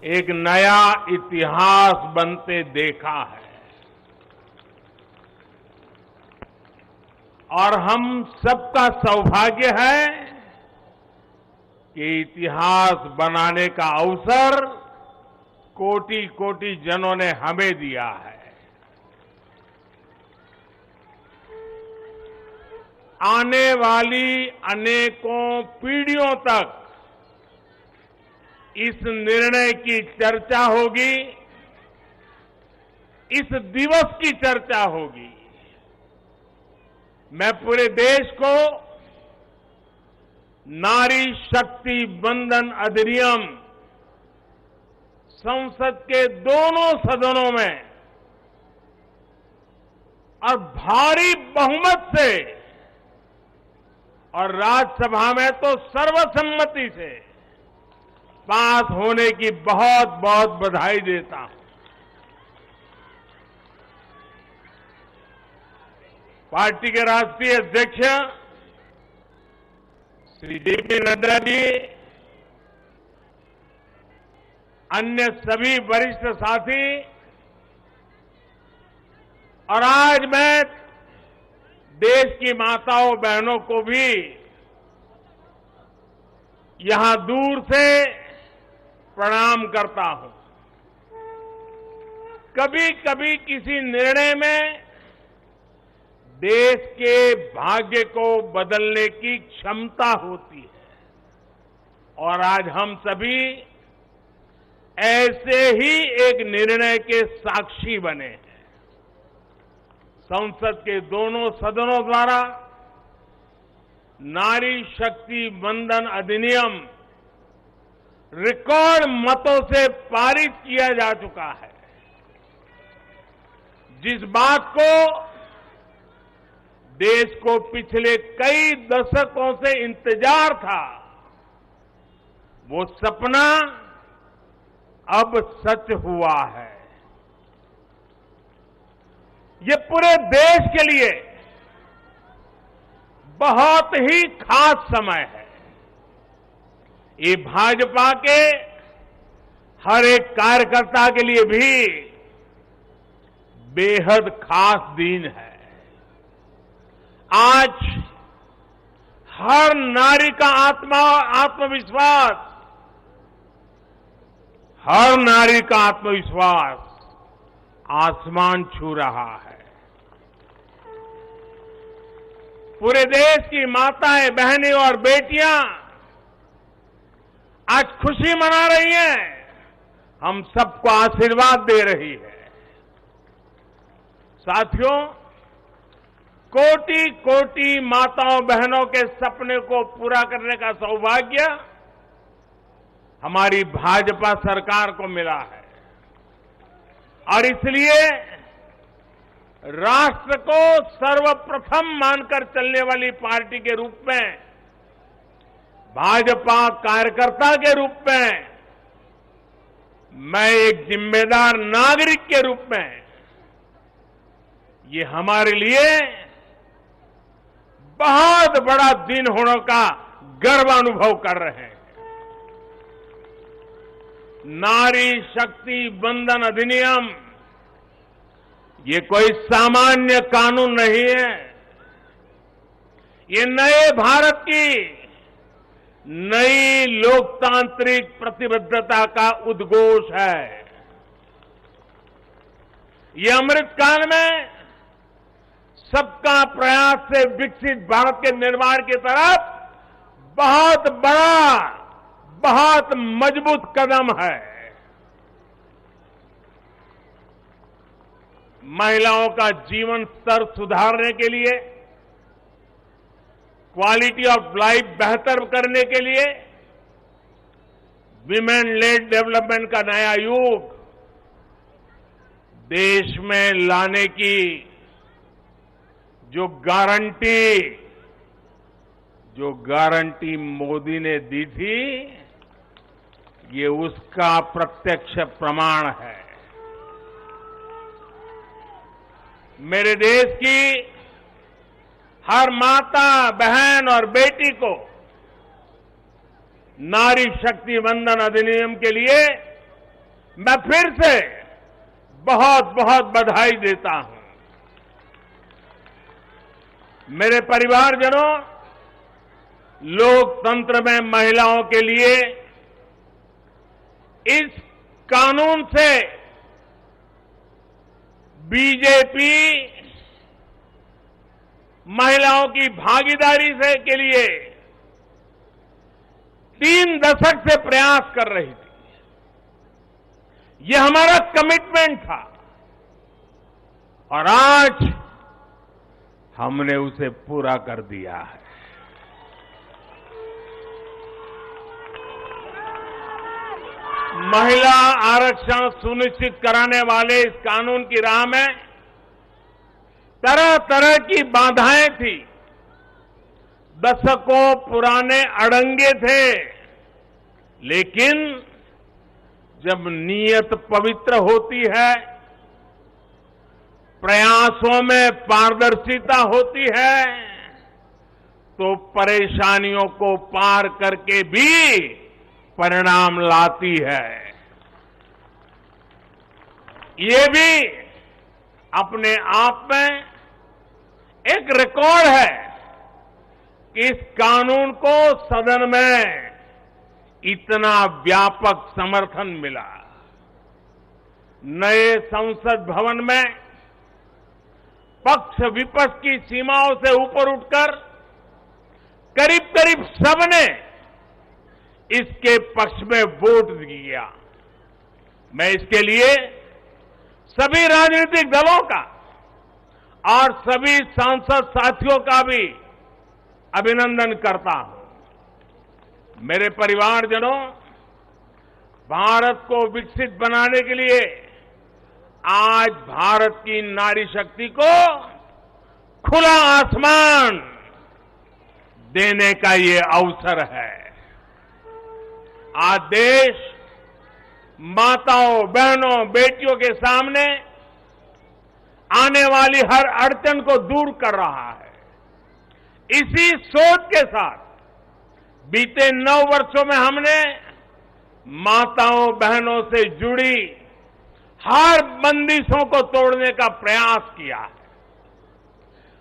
एक नया इतिहास बनते देखा है और हम सबका सौभाग्य है कि इतिहास बनाने का अवसर कोटि कोटि जनों ने हमें दिया है। आने वाली अनेकों पीढ़ियों तक इस निर्णय की चर्चा होगी, इस दिवस की चर्चा होगी। मैं पूरे देश को नारी शक्ति वंदन अधिनियम संसद के दोनों सदनों में और भारी बहुमत से और राज्यसभा में तो सर्वसम्मति से पास होने की बहुत बहुत बधाई देता हूं। पार्टी के राष्ट्रीय अध्यक्ष श्री जेपी नड्डा जी, अन्य सभी वरिष्ठ साथी और आज मैं देश की माताओं बहनों को भी यहां दूर से प्रणाम करता हूं। कभी कभी किसी निर्णय में देश के भाग्य को बदलने की क्षमता होती है और आज हम सभी ऐसे ही एक निर्णय के साक्षी बने हैं। संसद के दोनों सदनों द्वारा नारी शक्ति वंदन अधिनियम रिकॉर्ड मतों से पारित किया जा चुका है। जिस बात को देश को पिछले कई दशकों से इंतजार था, वो सपना अब सच हुआ है। ये पूरे देश के लिए बहुत ही खास समय है। ये भाजपा के हर एक कार्यकर्ता के लिए भी बेहद खास दिन है। आज हर नारी का आत्मविश्वास, हर नारी का आत्मविश्वास आसमान छू रहा है। पूरे देश की माताएं, बहनें और बेटियां आज खुशी मना रही हैं, हम सबको आशीर्वाद दे रही है। साथियों, कोटि कोटि माताओं बहनों के सपने को पूरा करने का सौभाग्य हमारी भाजपा सरकार को मिला है और इसलिए राष्ट्र को सर्वप्रथम मानकर चलने वाली पार्टी के रूप में, भाजपा कार्यकर्ता के रूप में, मैं एक जिम्मेदार नागरिक के रूप में ये हमारे लिए बहुत बड़ा दिन होने का गर्व अनुभव कर रहे हैं। नारी शक्ति वंदन अधिनियम ये कोई सामान्य कानून नहीं है। ये नए भारत की नई लोकतांत्रिक प्रतिबद्धता का उद्घोष है। ये अमृतकाल में सबका प्रयास से विकसित भारत के निर्माण की तरफ बहुत बड़ा, बहुत मजबूत कदम है। महिलाओं का जीवन स्तर सुधारने के लिए, क्वालिटी ऑफ लाइफ बेहतर करने के लिए विमेन लेड डेवलपमेंट का नया युग देश में लाने की जो गारंटी मोदी ने दी थी, ये उसका प्रत्यक्ष प्रमाण है। मेरे देश की हर माता, बहन और बेटी को नारी शक्ति वंदन अधिनियम के लिए मैं फिर से बहुत बहुत बधाई देता हूं। मेरे परिवारजनों, लोकतंत्र में महिलाओं के लिए इस कानून से बीजेपी महिलाओं की भागीदारी से के लिए 3 दशक से प्रयास कर रही थी। यह हमारा कमिटमेंट था और आज हमने उसे पूरा कर दिया है। महिला आरक्षण सुनिश्चित कराने वाले इस कानून की राह में तरह तरह की बाधाएं थी, दशकों पुराने अड़ंगे थे, लेकिन जब नीयत पवित्र होती है, प्रयासों में पारदर्शिता होती है, तो परेशानियों को पार करके भी परिणाम लाती है। ये भी अपने आप में एक रिकॉर्ड है कि इस कानून को सदन में इतना व्यापक समर्थन मिला। नए संसद भवन में पक्ष विपक्ष की सीमाओं से ऊपर उठकर करीब करीब सबने इसके पक्ष में वोट दिया। मैं इसके लिए सभी राजनीतिक दलों का और सभी सांसद साथियों का भी अभिनंदन करता हूं। मेरे परिवारजनों, भारत को विकसित बनाने के लिए आज भारत की नारी शक्ति को खुला आसमान देने का ये अवसर है। आज देश माताओं, बहनों, बेटियों के सामने आने वाली हर अड़चन को दूर कर रहा है। इसी सोच के साथ बीते 9 वर्षों में हमने माताओं, बहनों से जुड़ी हर बंदिशों को तोड़ने का प्रयास किया है।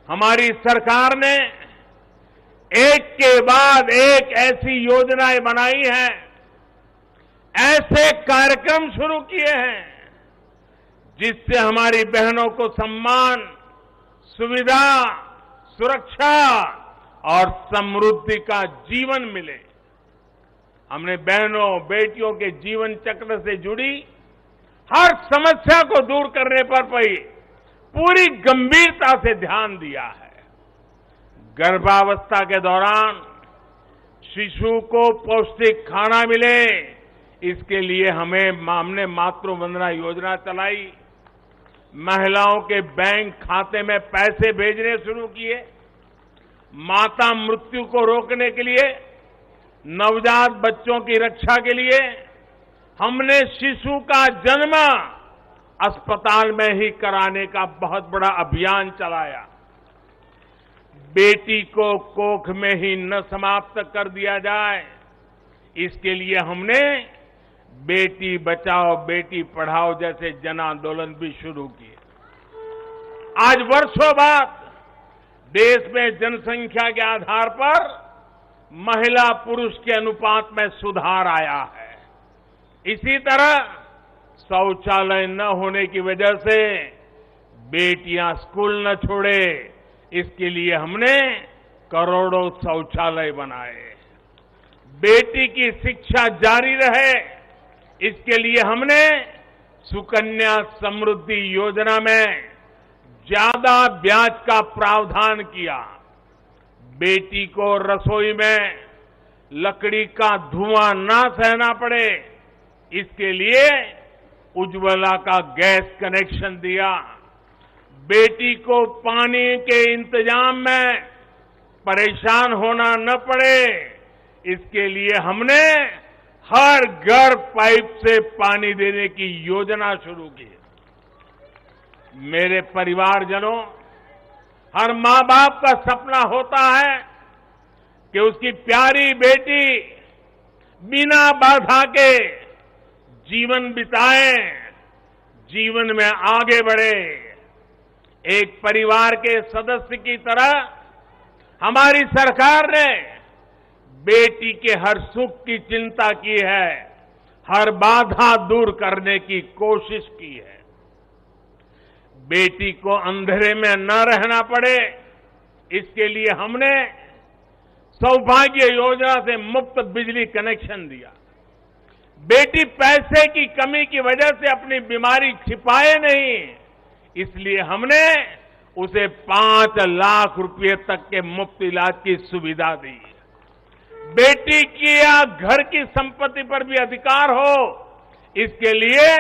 हमारी सरकार ने एक के बाद एक ऐसी योजनाएं बनाई हैं, ऐसे कार्यक्रम शुरू किए हैं जिससे हमारी बहनों को सम्मान, सुविधा, सुरक्षा और समृद्धि का जीवन मिले। हमने बहनों, बेटियों के जीवन चक्र से जुड़ी हर समस्या को दूर करने पर पूरी गंभीरता से ध्यान दिया है। गर्भावस्था के दौरान शिशु को पौष्टिक खाना मिले, इसके लिए हमने मातृ वंदना योजना चलाई। महिलाओं के बैंक खाते में पैसे भेजने शुरू किए। माता मृत्यु को रोकने के लिए, नवजात बच्चों की रक्षा के लिए हमने शिशु का जन्म अस्पताल में ही कराने का बहुत बड़ा अभियान चलाया। बेटी को कोख में ही न समाप्त कर दिया जाए, इसके लिए हमने बेटी बचाओ बेटी पढ़ाओ जैसे जन आंदोलन भी शुरू किए। आज वर्षों बाद देश में जनसंख्या के आधार पर महिला पुरुष के अनुपात में सुधार आया है। इसी तरह शौचालय न होने की वजह से बेटियां स्कूल न छोड़े, इसके लिए हमने करोड़ों शौचालय बनाए। बेटी की शिक्षा जारी रहे, इसके लिए हमने सुकन्या समृद्धि योजना में ज्यादा ब्याज का प्रावधान किया। बेटी को रसोई में लकड़ी का धुआं ना सहना पड़े, इसके लिए उज्ज्वला का गैस कनेक्शन दिया। बेटी को पानी के इंतजाम में परेशान होना न पड़े, इसके लिए हमने हर घर पाइप से पानी देने की योजना शुरू की। मेरे परिवारजनों, हर मां बाप का सपना होता है कि उसकी प्यारी बेटी बिना बाधा के जीवन बिताएं, जीवन में आगे बढ़े। एक परिवार के सदस्य की तरह हमारी सरकार ने बेटी के हर सुख की चिंता की है, हर बाधा दूर करने की कोशिश की है। बेटी को अंधेरे में न रहना पड़े, इसके लिए हमने सौभाग्य योजना से मुफ्त बिजली कनेक्शन दिया। बेटी पैसे की कमी की वजह से अपनी बीमारी छिपाए नहीं, इसलिए हमने उसे 5 लाख रुपए तक के मुफ्त इलाज की सुविधा दी। बेटी की या घर की संपत्ति पर भी अधिकार हो, इसके लिए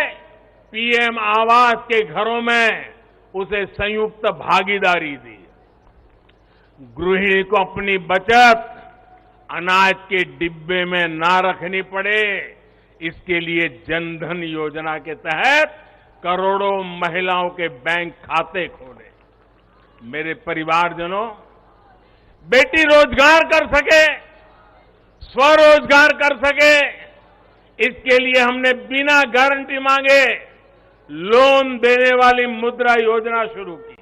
पीएम आवास के घरों में उसे संयुक्त भागीदारी दी। गृहिणी को अपनी बचत अनाज के डिब्बे में ना रखनी पड़े, इसके लिए जनधन योजना के तहत करोड़ों महिलाओं के बैंक खाते खोले। मेरे परिवारजनों, बेटी रोजगार कर सके, स्वरोजगार कर सके, इसके लिए हमने बिना गारंटी मांगे लोन देने वाली मुद्रा योजना शुरू की।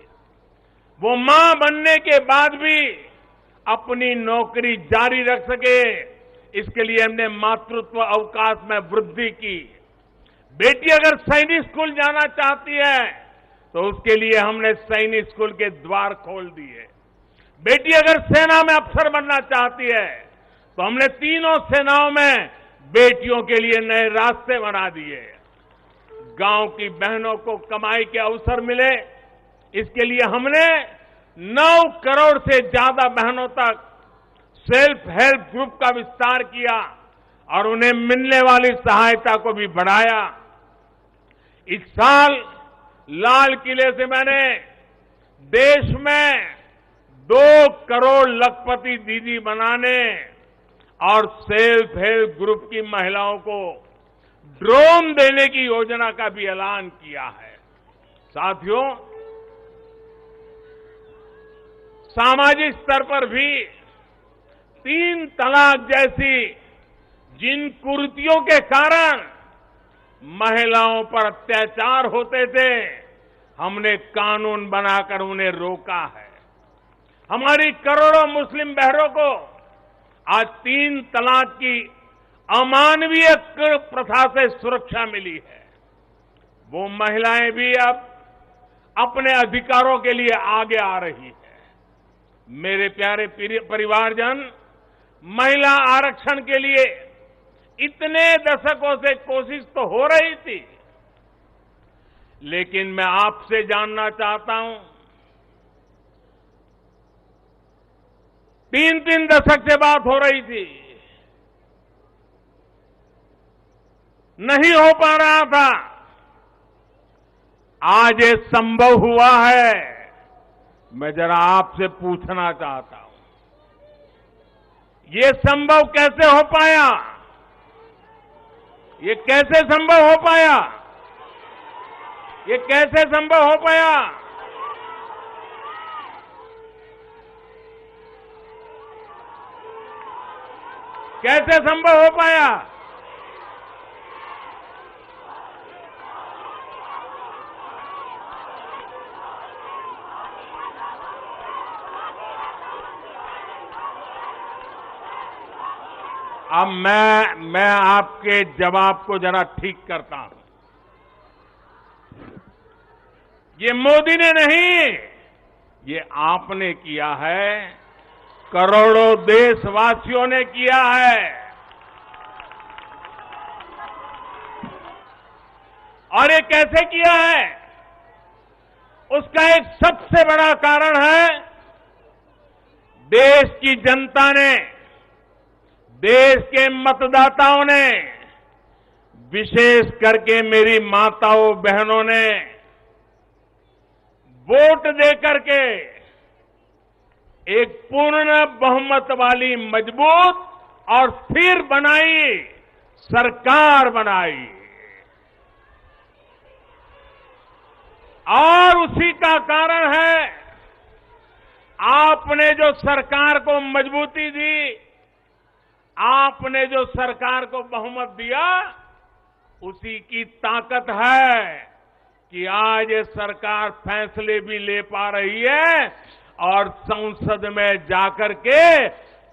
वो मां बनने के बाद भी अपनी नौकरी जारी रख सके, इसके लिए हमने मातृत्व अवकाश में वृद्धि की। बेटी अगर सैनिक स्कूल जाना चाहती है तो उसके लिए हमने सैनिक स्कूल के द्वार खोल दिए। बेटी अगर सेना में अफसर बनना चाहती है तो हमने तीनों सेनाओं में बेटियों के लिए नए रास्ते बना दिए। गांव की बहनों को कमाई के अवसर मिले, इसके लिए हमने 9 करोड़ से ज्यादा बहनों तक सेल्फ हेल्प ग्रुप का विस्तार किया और उन्हें मिलने वाली सहायता को भी बढ़ाया। इस साल लाल किले से मैंने देश में 2 करोड़ लखपति दीदी बनाने और सेल्फ हेल्प ग्रुप की महिलाओं को ड्रोन देने की योजना का भी ऐलान किया है। साथियों, सामाजिक स्तर पर भी 3 तलाक जैसी जिन कुरीतियों के कारण महिलाओं पर अत्याचार होते थे, हमने कानून बनाकर उन्हें रोका है। हमारी करोड़ों मुस्लिम बहनों को आज 3 तलाक की अमानवीय प्रथा से सुरक्षा मिली है। वो महिलाएं भी अब अपने अधिकारों के लिए आगे आ रही है। मेरे प्यारे परिवारजन, महिला आरक्षण के लिए इतने दशकों से कोशिश तो हो रही थी, लेकिन मैं आपसे जानना चाहता हूं, 3 दशक से बात हो रही थी, नहीं हो पा रहा था। आज ये संभव हुआ है। मैं जरा आपसे पूछना चाहता हूं, ये संभव कैसे हो पाया? ये कैसे संभव हो पाया? ये कैसे संभव हो पाया? कैसे संभव हो पाया? अब मैं आपके जवाब को जरा ठीक करता हूं। ये मोदी ने नहीं, ये आपने किया है, करोड़ों देशवासियों ने किया है। और ये कैसे किया है? उसका एक सबसे बड़ा कारण है, देश की जनता ने, देश के मतदाताओं ने, विशेष करके मेरी माताओं बहनों ने वोट देकर के एक पूर्ण बहुमत वाली मजबूत और स्थिर बनाई सरकार बनाई। और उसी का कारण है, आपने जो सरकार को मजबूती दी, आपने जो सरकार को बहुमत दिया, उसी की ताकत है कि आज ये सरकार फैसले भी ले पा रही है और संसद में जाकर के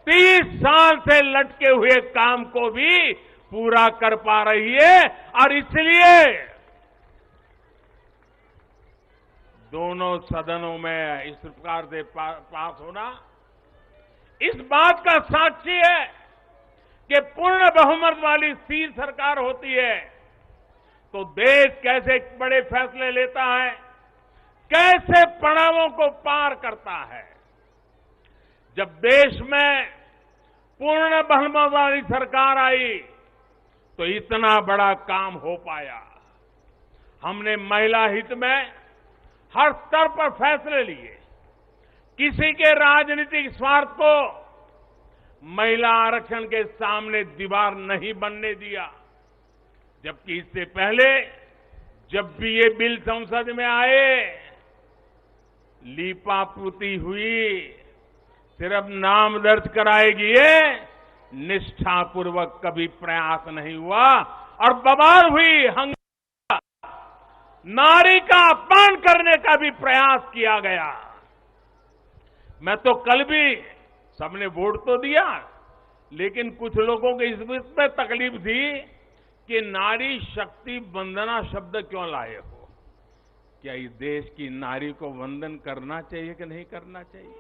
30 साल से लटके हुए काम को भी पूरा कर पा रही है। और इसलिए दोनों सदनों में इस प्रकार से पास होना इस बात का साक्षी है कि पूर्ण बहुमत वाली स्थिर सरकार होती है तो देश कैसे बड़े फैसले लेता है, कैसे पड़ावों को पार करता है। जब देश में पूर्ण बहुमत वाली सरकार आई तो इतना बड़ा काम हो पाया। हमने महिला हित में हर स्तर पर फैसले लिए, किसी के राजनीतिक स्वार्थ को महिला आरक्षण के सामने दीवार नहीं बनने दिया। जबकि इससे पहले जब भी ये बिल संसद में आए, लीपापोती हुई, सिर्फ नाम दर्ज कराएगी ये, निष्ठापूर्वक कभी प्रयास नहीं हुआ और बवाल हुई, हंगामा, नारी का अपमान करने का भी प्रयास किया गया। मैं तो कल भी, सबने वोट तो दिया, लेकिन कुछ लोगों को इस पे तकलीफ थी कि नारी शक्ति वंदना शब्द क्यों लाए हो। क्या इस देश की नारी को वंदन करना चाहिए कि नहीं करना चाहिए?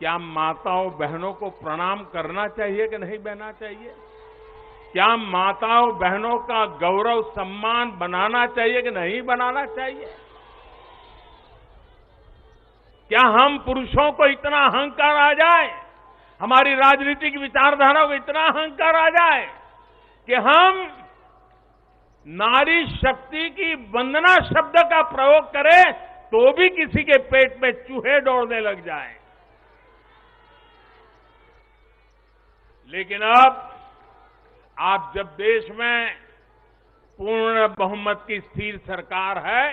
क्या माताओं बहनों को प्रणाम करना चाहिए कि नहीं बहना चाहिए? क्या माताओं बहनों का गौरव सम्मान बनाना चाहिए कि नहीं बनाना चाहिए? क्या हम पुरुषों को इतना अहंकार आ जाए, हमारी राजनीतिक विचारधारा को इतना अहंकार आ जाए कि हम नारी शक्ति की वंदना शब्द का प्रयोग करें तो भी किसी के पेट में चूहे दौड़ने लग जाएं। लेकिन अब आप जब देश में पूर्ण बहुमत की स्थिर सरकार है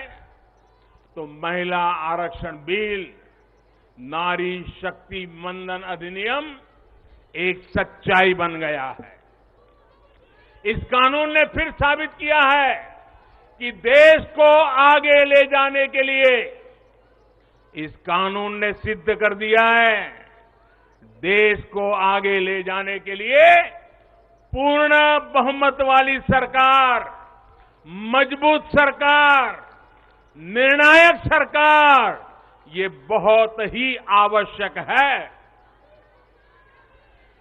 तो महिला आरक्षण बिल, नारी शक्ति वंदन अधिनियम एक सच्चाई बन गया है। इस कानून ने फिर साबित किया है कि देश को आगे ले जाने के लिए, इस कानून ने सिद्ध कर दिया है, देश को आगे ले जाने के लिए पूर्ण बहुमत वाली सरकार, मजबूत सरकार, निर्णायक सरकार, ये बहुत ही आवश्यक है।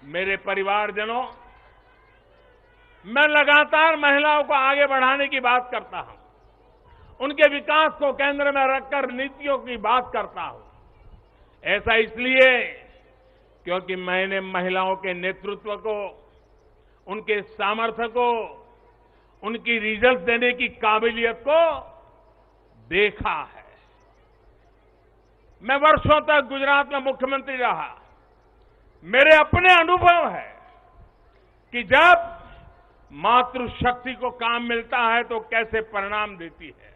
मेरे परिवारजनों, मैं लगातार महिलाओं को आगे बढ़ाने की बात करता हूं, उनके विकास को केंद्र में रखकर नीतियों की बात करता हूं। ऐसा इसलिए क्योंकि मैंने महिलाओं के नेतृत्व को, उनके सामर्थ्य को, उनकी रिजल्ट देने की काबिलियत को देखा है। मैं वर्षों तक गुजरात में मुख्यमंत्री रहा। मेरे अपने अनुभव है कि जब मातृशक्ति को काम मिलता है तो कैसे परिणाम देती है।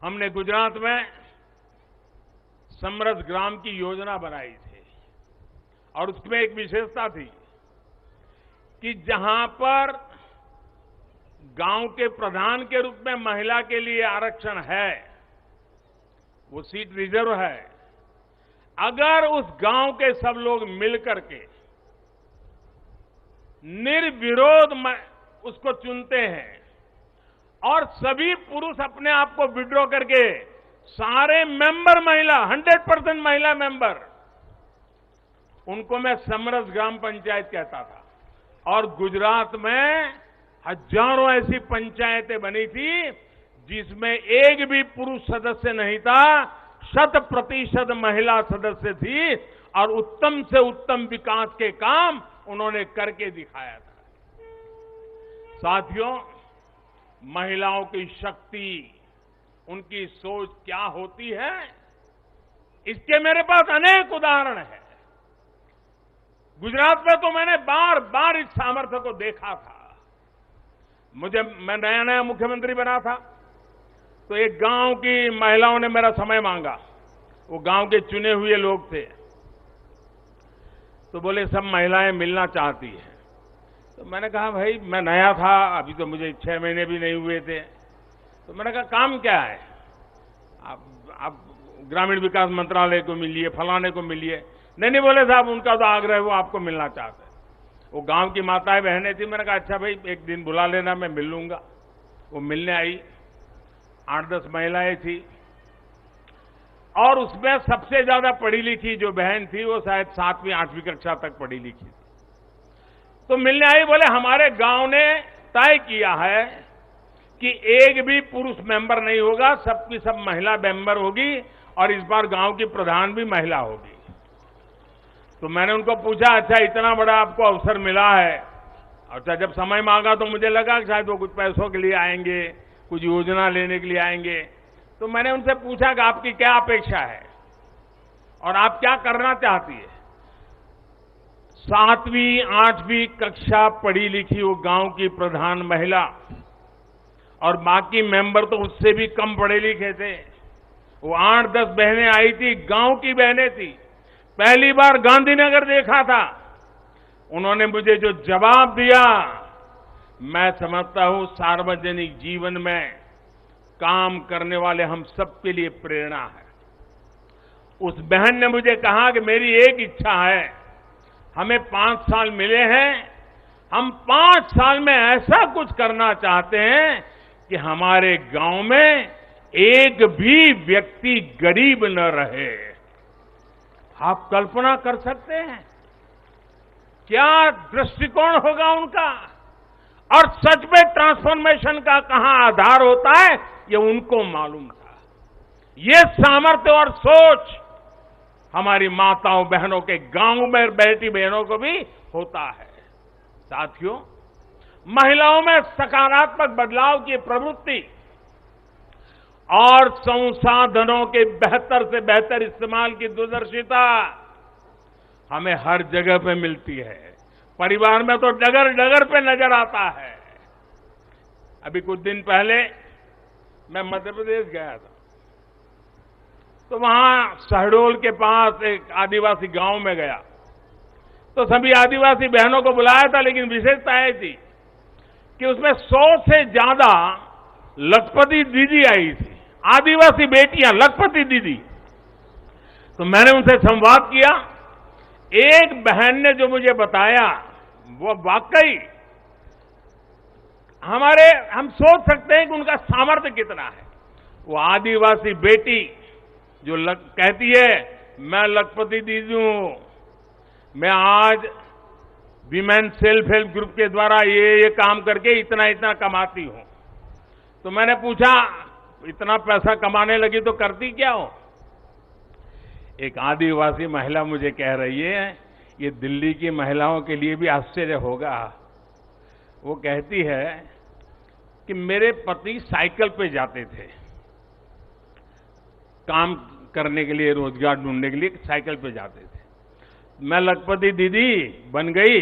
हमने गुजरात में समृद्ध ग्राम की योजना बनाई थी और उसमें एक विशेषता थी कि जहां पर गांव के प्रधान के रूप में महिला के लिए आरक्षण है, वो सीट रिजर्व है, अगर उस गांव के सब लोग मिलकर के निर्विरोध उसको चुनते हैं और सभी पुरुष अपने आप को विड्रॉ करके सारे मेंबर महिला, 100% महिला मेंबर, उनको मैं समृद्ध ग्राम पंचायत कहता था। और गुजरात में हजारों ऐसी पंचायतें बनी थी जिसमें एक भी पुरुष सदस्य नहीं था, 100% महिला सदस्य थी और उत्तम से उत्तम विकास के काम उन्होंने करके दिखाया था। साथियों, महिलाओं की शक्ति, उनकी सोच क्या होती है, इसके मेरे पास अनेक उदाहरण हैं। गुजरात में तो मैंने बार बार इस सामर्थ्य को देखा था। मैं नया नया मुख्यमंत्री बना था तो एक गांव की महिलाओं ने मेरा समय मांगा। वो गांव के चुने हुए लोग थे, तो बोले सब महिलाएं मिलना चाहती हैं। तो मैंने कहा भाई मैं नया था, अभी तो मुझे 6 महीने भी नहीं हुए थे। तो मैंने कहा काम क्या है? आप ग्रामीण विकास मंत्रालय को मिलिए, फलाने को मिलिए। नहीं बोले साहब, उनका तो आग्रह है, वो आपको मिलना चाहते हैं। वो गांव की माताएं बहनें थी। मैंने कहा अच्छा भाई एक दिन बुला लेना, मैं मिल लूंगा। वो मिलने आई, 8-10 महिलाएं थी और उसमें सबसे ज्यादा पढ़ी लिखी जो बहन थी वो शायद 7वीं 8वीं कक्षा तक पढ़ी लिखी थी। तो मिलने आई, बोले हमारे गांव ने तय किया है कि एक भी पुरुष मेंबर नहीं होगा, सबकी सब महिला मेंबर होगी और इस बार गांव की प्रधान भी महिला होगी। तो मैंने उनको पूछा अच्छा इतना बड़ा आपको अवसर मिला है। अच्छा जब समय मांगा तो मुझे लगा कि शायद वो कुछ पैसों के लिए आएंगे, कुछ योजना लेने के लिए आएंगे। तो मैंने उनसे पूछा कि आपकी क्या अपेक्षा है और आप क्या करना चाहती है? 7वीं 8वीं कक्षा पढ़ी लिखी वो गांव की प्रधान महिला और बाकी मेंबर तो उससे भी कम पढ़े लिखे थे। वो 8-10 बहनें आई थी, गांव की बहनें थी, पहली बार गांधीनगर देखा था। उन्होंने मुझे जो जवाब दिया, मैं समझता हूं सार्वजनिक जीवन में काम करने वाले हम सबके लिए प्रेरणा है। उस बहन ने मुझे कहा कि मेरी एक इच्छा है, हमें 5 साल मिले हैं, हम 5 साल में ऐसा कुछ करना चाहते हैं कि हमारे गांव में एक भी व्यक्ति गरीब न रहे। आप कल्पना कर सकते हैं क्या दृष्टिकोण होगा उनका? और सच में ट्रांसफॉर्मेशन का कहां आधार होता है ये उनको मालूम था। ये सामर्थ्य और सोच हमारी माताओं बहनों के, गांव में बैठी बहनों को भी होता है। साथियों, महिलाओं में सकारात्मक बदलाव की प्रवृत्ति और संसाधनों के बेहतर से बेहतर इस्तेमाल की दूरदर्शिता हमें हर जगह पे मिलती है। परिवार में तो डगर डगर पे नजर आता है। अभी कुछ दिन पहले मैं मध्य प्रदेश गया था, तो वहां शहडोल के पास एक आदिवासी गांव में गया, तो सभी आदिवासी बहनों को बुलाया था, लेकिन विशेषता यह थी कि उसमें 100 से ज्यादा लखपति दीदी आई थी, आदिवासी बेटियां, लखपति दीदी। तो मैंने उनसे संवाद किया। एक बहन ने जो मुझे बताया वो वाकई हम सोच सकते हैं कि उनका सामर्थ्य कितना है। वो आदिवासी बेटी जो कहती है मैं लखपति दीदी हूं, मैं आज विमेन सेल्फ हेल्प ग्रुप के द्वारा ये काम करके इतना इतना कमाती हूं। तो मैंने पूछा इतना पैसा कमाने लगी तो करती क्या हो? एक आदिवासी महिला मुझे कह रही है, ये दिल्ली की महिलाओं के लिए भी आश्चर्य होगा। वो कहती है कि मेरे पति साइकिल पे जाते थे काम करने के लिए, रोजगार ढूंढने के लिए साइकिल पे जाते थे। मैं लखपति दीदी बन गई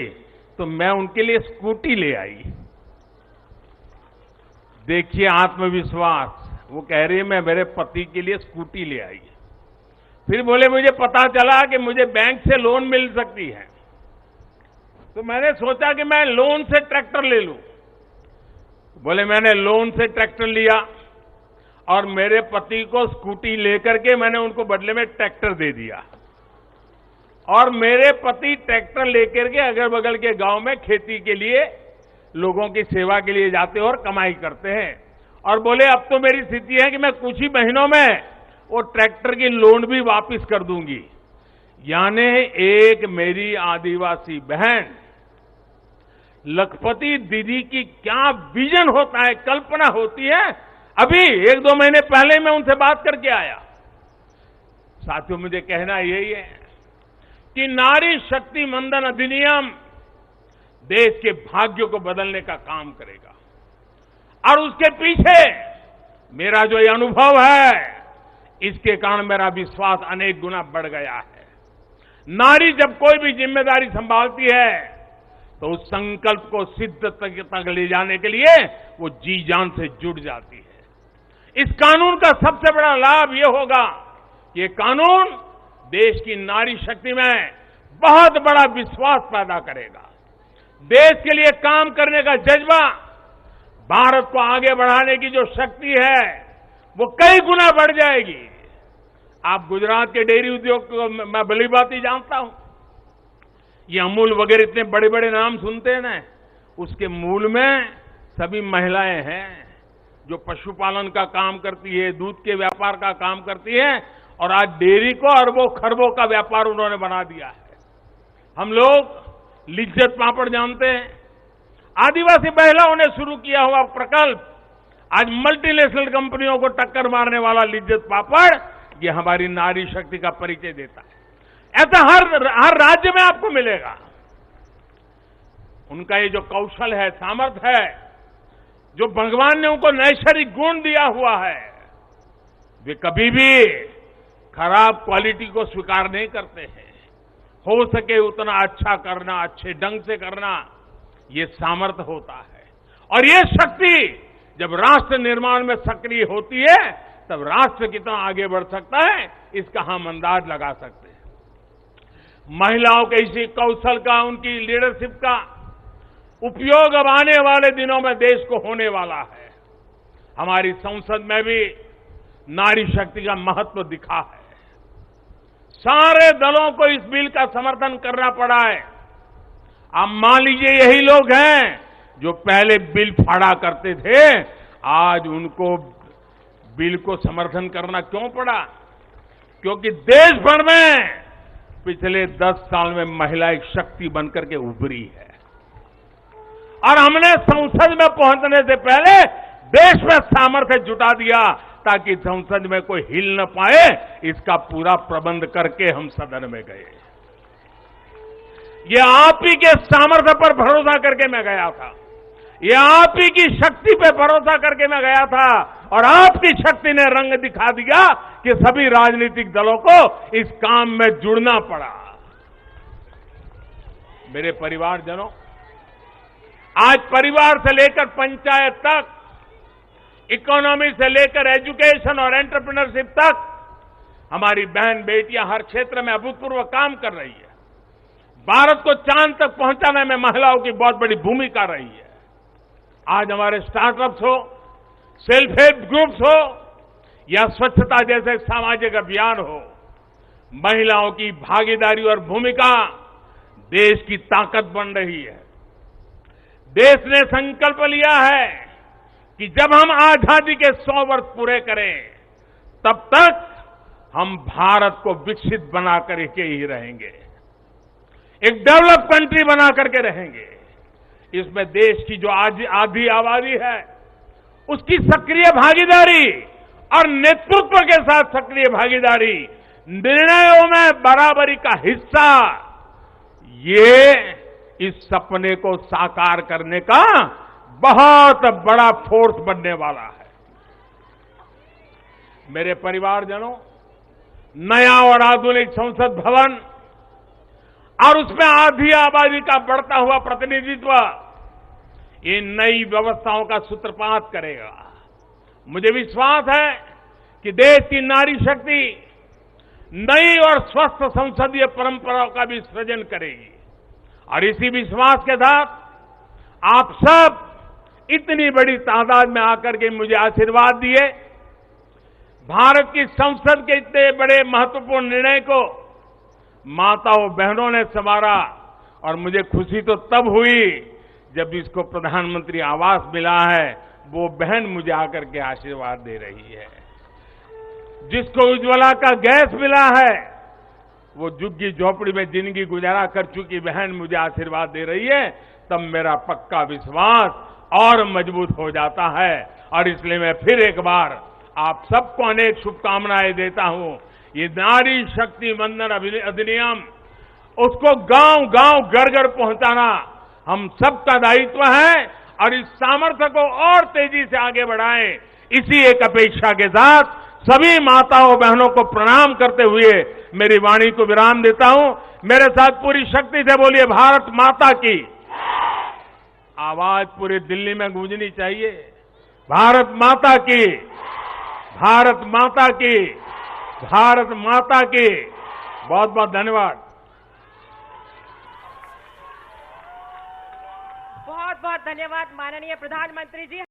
तो मैं उनके लिए स्कूटी ले आई। देखिए आत्मविश्वास। वो कह रही है मैं मेरे पति के लिए स्कूटी ले आई। फिर बोले मुझे पता चला कि मुझे बैंक से लोन मिल सकती है, तो मैंने सोचा कि मैं लोन से ट्रैक्टर ले लूं। बोले मैंने लोन से ट्रैक्टर लिया और मेरे पति को स्कूटी लेकर के मैंने उनको बदले में ट्रैक्टर दे दिया। और मेरे पति ट्रैक्टर लेकर के अगल बगल के गांव में खेती के लिए, लोगों की सेवा के लिए जाते और कमाई करते हैं। और बोले अब तो मेरी स्थिति है कि मैं कुछ ही महीनों में वो ट्रैक्टर की लोन भी वापस कर दूंगी। यानी एक मेरी आदिवासी बहन लखपति दीदी की क्या विजन होता है, कल्पना होती है। अभी 1-2 महीने पहले मैं उनसे बात करके आया। साथियों, मुझे कहना यही है कि नारी शक्ति मंदन अधिनियम देश के भाग्य को बदलने का काम करेगा। और उसके पीछे मेरा जो ये अनुभव है, इसके कारण मेरा विश्वास अनेक गुना बढ़ गया है। नारी जब कोई भी जिम्मेदारी संभालती है तो उस संकल्प को सिद्ध तक ले जाने के लिए वो जी जान से जुड़ जाती है। इस कानून का सबसे बड़ा लाभ ये होगा कि ये कानून देश की नारी शक्ति में बहुत बड़ा विश्वास पैदा करेगा। देश के लिए काम करने का जज्बा, भारत को आगे बढ़ाने की जो शक्ति है वो कई गुना बढ़ जाएगी। आप गुजरात के डेयरी उद्योग को मैं भली भांति जानता हूं। ये अमूल वगैरह इतने बड़े बड़े नाम सुनते हैं ना, उसके मूल में सभी महिलाएं हैं जो पशुपालन का काम करती है, दूध के व्यापार का काम करती है, और आज डेयरी को अरबों खरबों का व्यापार उन्होंने बना दिया है। हम लोग लिज्जत पापड़ जानते हैं, आदिवासी महिलाओं ने शुरू किया हुआ प्रकल्प आज मल्टीनेशनल कंपनियों को टक्कर मारने वाला लिज्जत पापड़, ये हमारी नारी शक्ति का परिचय देता है। ऐसा हर राज्य में आपको मिलेगा। उनका ये जो कौशल है, सामर्थ्य है, जो भगवान ने उनको नैसर्गिक गुण दिया हुआ है, वे कभी भी खराब क्वालिटी को स्वीकार नहीं करते हैं। हो सके उतना अच्छा करना, अच्छे ढंग से करना, ये सामर्थ्य होता है। और ये शक्ति जब राष्ट्र निर्माण में सक्रिय होती है, तब राष्ट्र कितना आगे बढ़ सकता है, इसका हम अंदाज लगा सकते हैं। महिलाओं के इसी कौशल का, उनकी लीडरशिप का उपयोग अब आने वाले दिनों में देश को होने वाला है। हमारी संसद में भी नारी शक्ति का महत्व दिखा है। सारे दलों को इस बिल का समर्थन करना पड़ा है। आप मान लीजिए यही लोग हैं जो पहले बिल फाड़ा करते थे, आज उनको बिल को समर्थन करना क्यों पड़ा? क्योंकि देश भर में पिछले 10 साल में महिला एक शक्ति बनकर के उभरी है, और हमने संसद में पहुंचने से पहले देश में सामर्थ्य जुटा दिया ताकि संसद में कोई हिल न पाए। इसका पूरा प्रबंध करके हम सदन में गए। ये आप ही के सामर्थ्य पर भरोसा करके मैं गया था, ये आप ही की शक्ति पे भरोसा करके मैं गया था, और आपकी शक्ति ने रंग दिखा दिया कि सभी राजनीतिक दलों को इस काम में जुड़ना पड़ा। मेरे परिवारजनों, आज परिवार से लेकर पंचायत तक, इकोनॉमी से लेकर एजुकेशन और एंटरप्रेन्योरशिप तक, हमारी बहन बेटियां हर क्षेत्र में अभूतपूर्व काम कर रही है। भारत को चांद तक पहुंचाने में महिलाओं की बहुत बड़ी भूमिका रही है। आज हमारे स्टार्टअप्स हो, सेल्फ हेल्प ग्रुप्स हो, या स्वच्छता जैसे सामाजिक अभियान हो, महिलाओं की भागीदारी और भूमिका देश की ताकत बन रही है। देश ने संकल्प लिया है कि जब हम आजादी के 100 वर्ष पूरे करें, तब तक हम भारत को विकसित बना करके ही रहेंगे, एक डेवलप कंट्री बना करके रहेंगे। इसमें देश की जो आधी आबादी है, उसकी सक्रिय भागीदारी और नेतृत्व के साथ सक्रिय भागीदारी, निर्णयों में बराबरी का हिस्सा, ये इस सपने को साकार करने का बहुत बड़ा फोर्स बनने वाला है। मेरे परिवारजनों, नया और आधुनिक संसद भवन और उसमें आधी आबादी का बढ़ता हुआ प्रतिनिधित्व, ये नई व्यवस्थाओं का सूत्रपात करेगा। मुझे विश्वास है कि देश की नारी शक्ति नई और स्वस्थ संसदीय परंपराओं का भी सृजन करेगी। और इसी विश्वास के साथ आप सब इतनी बड़ी तादाद में आकर के मुझे आशीर्वाद दिए। भारत की संसद के इतने बड़े महत्वपूर्ण निर्णय को माताओं बहनों ने संवारा, और मुझे खुशी तो तब हुई जब इसको प्रधानमंत्री आवास मिला है, वो बहन मुझे आकर के आशीर्वाद दे रही है। जिसको उज्ज्वला का गैस मिला है, वो झुग्गी झोपड़ी में जिंदगी गुजारा कर चुकी बहन मुझे आशीर्वाद दे रही है, तब मेरा पक्का विश्वास और मजबूत हो जाता है। और इसलिए मैं फिर एक बार आप सबको अनेक शुभकामनाएं देता हूं। ये नारी शक्ति वंदन अधिनियम, उसको गांव गांव घर घर पहुंचाना हम सबका दायित्व है, और इस सामर्थ्य को और तेजी से आगे बढ़ाएं। इसी एक अपेक्षा के साथ सभी माताओं बहनों को प्रणाम करते हुए मेरी वाणी को विराम देता हूं। मेरे साथ पूरी शक्ति से बोलिए, भारत माता की। आवाज पूरी दिल्ली में गूंजनी चाहिए, भारत माता की, भारत माता की, भारत माता की। बहुत बहुत धन्यवाद। धन्यवाद माननीय प्रधानमंत्री जी।